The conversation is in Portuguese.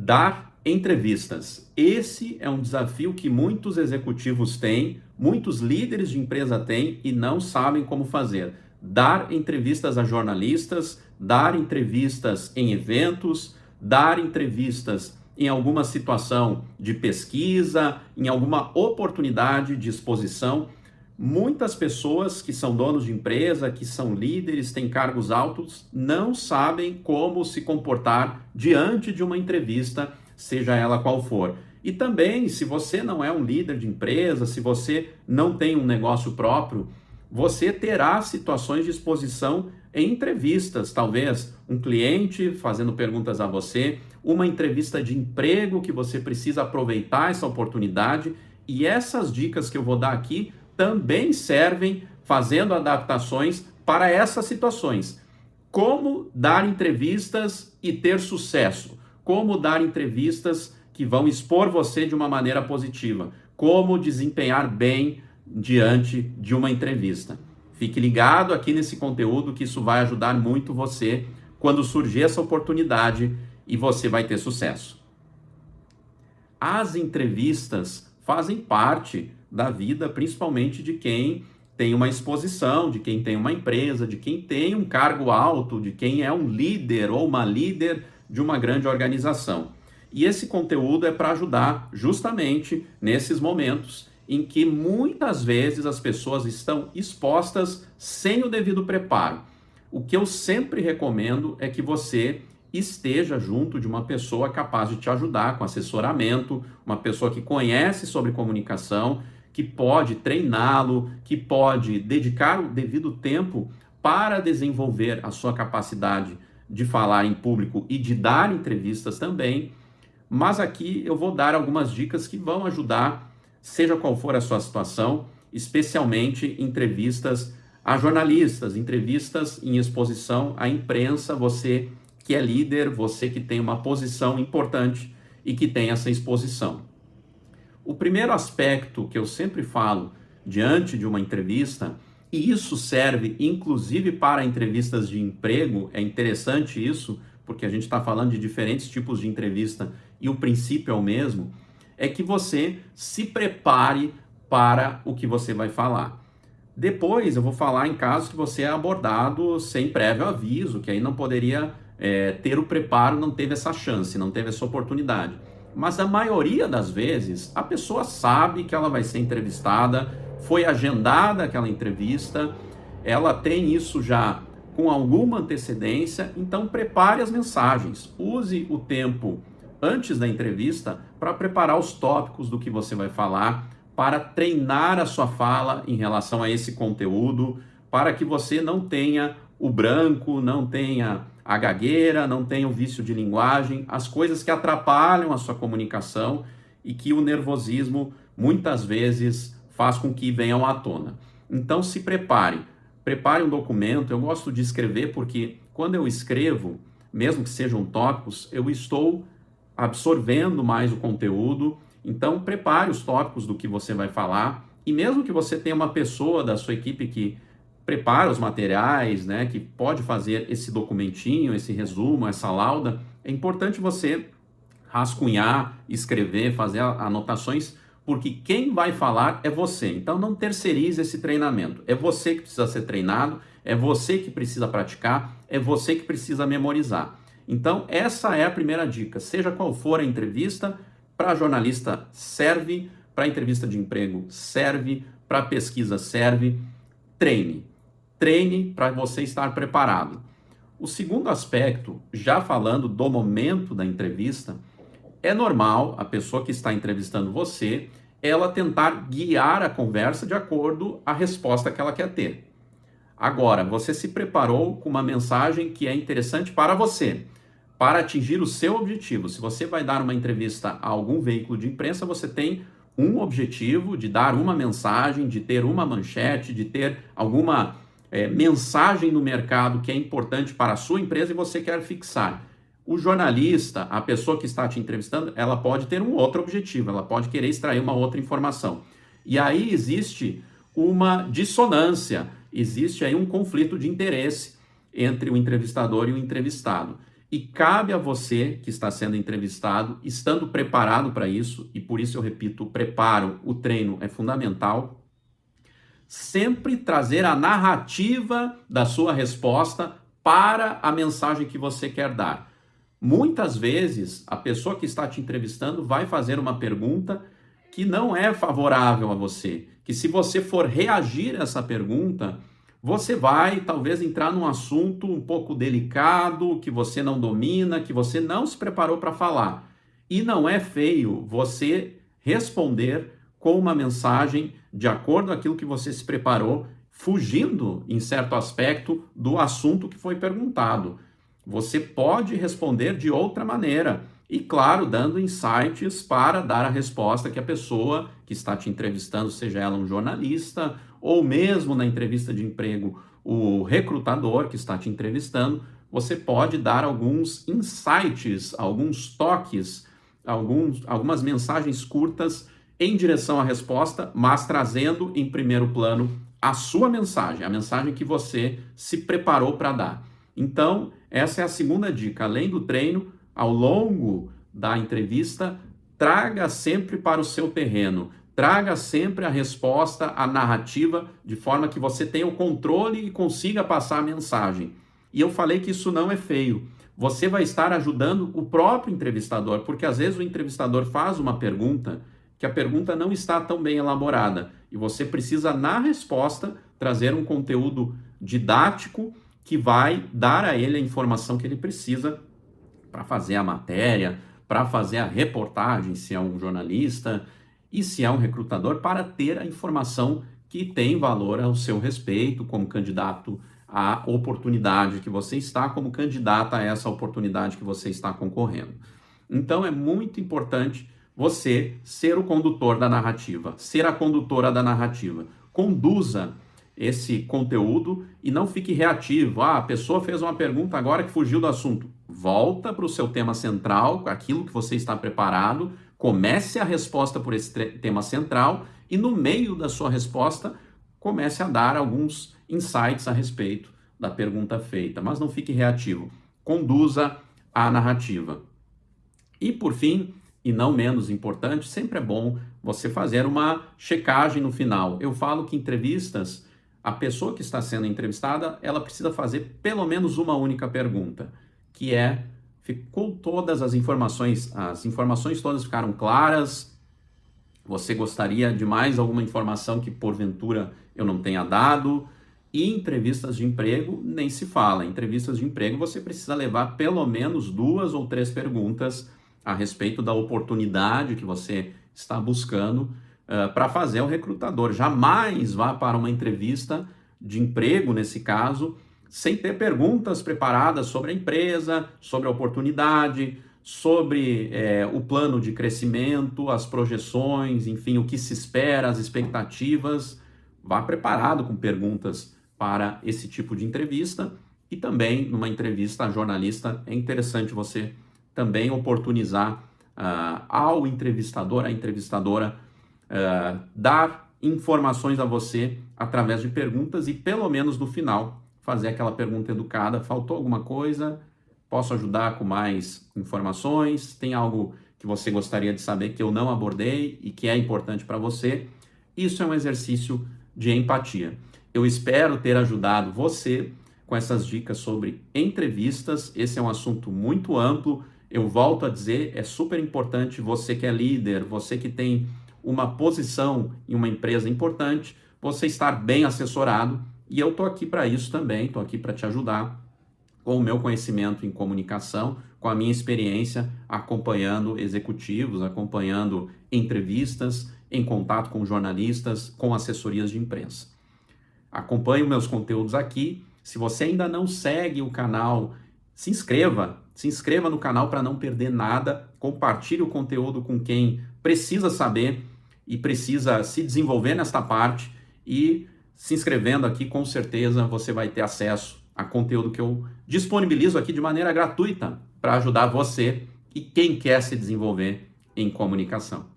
Dar entrevistas. Esse é um desafio que muitos executivos têm, muitos líderes de empresa têm e não sabem como fazer. Dar entrevistas a jornalistas, dar entrevistas em eventos, dar entrevistas em alguma situação de pesquisa, em alguma oportunidade de exposição. Muitas pessoas que são donos de empresa, que são líderes, têm cargos altos, não sabem como se comportar diante de uma entrevista, seja ela qual for. E também, se você não é um líder de empresa, se você não tem um negócio próprio, você terá situações de exposição em entrevistas, talvez um cliente fazendo perguntas a você, uma entrevista de emprego que você precisa aproveitar essa oportunidade, e essas dicas que eu vou dar aqui também servem fazendo adaptações para essas situações. Como dar entrevistas e ter sucesso? Como dar entrevistas que vão expor você de uma maneira positiva? Como desempenhar bem diante de uma entrevista? Fique ligado aqui nesse conteúdo que isso vai ajudar muito você quando surgir essa oportunidade e você vai ter sucesso. As entrevistas fazem parte da vida, principalmente de quem tem uma exposição, de quem tem uma empresa, de quem tem um cargo alto, de quem é um líder ou uma líder de uma grande organização. E esse conteúdo é para ajudar justamente nesses momentos em que muitas vezes as pessoas estão expostas sem o devido preparo. O que eu sempre recomendo é que você esteja junto de uma pessoa capaz de te ajudar com assessoramento, uma pessoa que conhece sobre comunicação, que pode treiná-lo, que pode dedicar o devido tempo para desenvolver a sua capacidade de falar em público e de dar entrevistas também. Mas aqui eu vou dar algumas dicas que vão ajudar, seja qual for a sua situação, especialmente entrevistas a jornalistas, entrevistas em exposição à imprensa, você que é líder, você que tem uma posição importante e que tem essa exposição. O primeiro aspecto que eu sempre falo diante de uma entrevista, e isso serve inclusive para entrevistas de emprego, é interessante isso, porque a gente está falando de diferentes tipos de entrevista e o princípio é o mesmo, é que você se prepare para o que você vai falar. Depois eu vou falar em casos que você é abordado sem prévio aviso, que aí não poderia ter o preparo, não teve essa chance, não teve essa oportunidade. Mas a maioria das vezes, a pessoa sabe que ela vai ser entrevistada, foi agendada aquela entrevista, ela tem isso já com alguma antecedência, então prepare as mensagens, use o tempo antes da entrevista para preparar os tópicos do que você vai falar, para treinar a sua fala em relação a esse conteúdo, para que você não tenha o branco, não tenha a gagueira, não tenha o vício de linguagem, as coisas que atrapalham a sua comunicação e que o nervosismo muitas vezes faz com que venham à tona. Então se prepare um documento. Eu gosto de escrever porque quando eu escrevo, mesmo que sejam tópicos, eu estou absorvendo mais o conteúdo. Então prepare os tópicos do que você vai falar, e mesmo que você tenha uma pessoa da sua equipe que prepara os materiais, né, que pode fazer esse documentinho, esse resumo, essa lauda, é importante você rascunhar, escrever, fazer anotações, porque quem vai falar é você. Então não terceirize esse treinamento. É você que precisa ser treinado, é você que precisa praticar, é você que precisa memorizar. Então essa é a primeira dica. Seja qual for a entrevista, para jornalista serve, para entrevista de emprego serve, para pesquisa serve. Treine para você estar preparado. O segundo aspecto, já falando do momento da entrevista, é normal a pessoa que está entrevistando você, ela tentar guiar a conversa de acordo à resposta que ela quer ter. Agora, você se preparou com uma mensagem que é interessante para você, para atingir o seu objetivo. Se você vai dar uma entrevista a algum veículo de imprensa, você tem um objetivo de dar uma mensagem, de ter uma manchete, de ter alguma mensagem no mercado que é importante para a sua empresa e você quer fixar. O jornalista, a pessoa que está te entrevistando, ela pode ter um outro objetivo, ela pode querer extrair uma outra informação. E aí existe uma dissonância, existe aí um conflito de interesse entre o entrevistador e o entrevistado. E cabe a você que está sendo entrevistado, estando preparado para isso, e por isso eu repito, o preparo, o treino é fundamental, sempre trazer a narrativa da sua resposta para a mensagem que você quer dar. Muitas vezes, a pessoa que está te entrevistando vai fazer uma pergunta que não é favorável a você, que se você for reagir a essa pergunta, você vai talvez entrar num assunto um pouco delicado, que você não domina, que você não se preparou para falar. E não é feio você responder com uma mensagem de acordo com aquilo que você se preparou, fugindo, em certo aspecto, do assunto que foi perguntado. Você pode responder de outra maneira e, claro, dando insights para dar a resposta que a pessoa que está te entrevistando, seja ela um jornalista ou mesmo na entrevista de emprego, o recrutador que está te entrevistando, você pode dar alguns insights, alguns toques, algumas mensagens curtas em direção à resposta, mas trazendo em primeiro plano a sua mensagem, a mensagem que você se preparou para dar. Então, essa é a segunda dica. Além do treino, ao longo da entrevista, traga sempre para o seu terreno. Traga sempre a resposta, a narrativa, de forma que você tenha o controle e consiga passar a mensagem. E eu falei que isso não é feio. Você vai estar ajudando o próprio entrevistador, porque às vezes o entrevistador faz uma pergunta que a pergunta não está tão bem elaborada. E você precisa, na resposta, trazer um conteúdo didático que vai dar a ele a informação que ele precisa para fazer a matéria, para fazer a reportagem, se é um jornalista, e se é um recrutador, para ter a informação que tem valor ao seu respeito como candidato à oportunidade que você está, como candidata a essa oportunidade que você está concorrendo. Então é muito importante você ser o condutor da narrativa, ser a condutora da narrativa. Conduza esse conteúdo e não fique reativo. Ah, a pessoa fez uma pergunta agora que fugiu do assunto. Volta para o seu tema central, aquilo que você está preparado, comece a resposta por esse tema central e no meio da sua resposta comece a dar alguns insights a respeito da pergunta feita, mas não fique reativo. Conduza a narrativa. E por fim, e não menos importante, sempre é bom você fazer uma checagem no final. Eu falo que entrevistas, a pessoa que está sendo entrevistada, ela precisa fazer pelo menos uma única pergunta, que é: ficou todas as informações todas ficaram claras? Você gostaria de mais alguma informação que porventura eu não tenha dado? E entrevistas de emprego nem se fala. Em entrevistas de emprego você precisa levar pelo menos 2 ou 3 perguntas a respeito da oportunidade que você está buscando para fazer ao recrutador. Jamais vá para uma entrevista de emprego, nesse caso, sem ter perguntas preparadas sobre a empresa, sobre a oportunidade, sobre o plano de crescimento, as projeções, enfim, o que se espera, as expectativas. Vá preparado com perguntas para esse tipo de entrevista. E também, numa entrevista a jornalista, é interessante você também oportunizar ao entrevistador, à entrevistadora, dar informações a você através de perguntas e, pelo menos no final, fazer aquela pergunta educada: faltou alguma coisa? Posso ajudar com mais informações? Tem algo que você gostaria de saber que eu não abordei e que é importante para você? Isso é um exercício de empatia. Eu espero ter ajudado você com essas dicas sobre entrevistas. Esse é um assunto muito amplo. Eu volto a dizer, é super importante, você que é líder, você que tem uma posição em uma empresa importante, você estar bem assessorado. E eu estou aqui para isso também, estou aqui para te ajudar com o meu conhecimento em comunicação, com a minha experiência acompanhando executivos, acompanhando entrevistas, em contato com jornalistas, com assessorias de imprensa. Acompanhe meus conteúdos aqui. Se você ainda não segue o canal, se inscreva no canal para não perder nada. Compartilhe o conteúdo com quem precisa saber e precisa se desenvolver nesta parte. E se inscrevendo aqui, com certeza você vai ter acesso a conteúdo que eu disponibilizo aqui de maneira gratuita para ajudar você e quem quer se desenvolver em comunicação.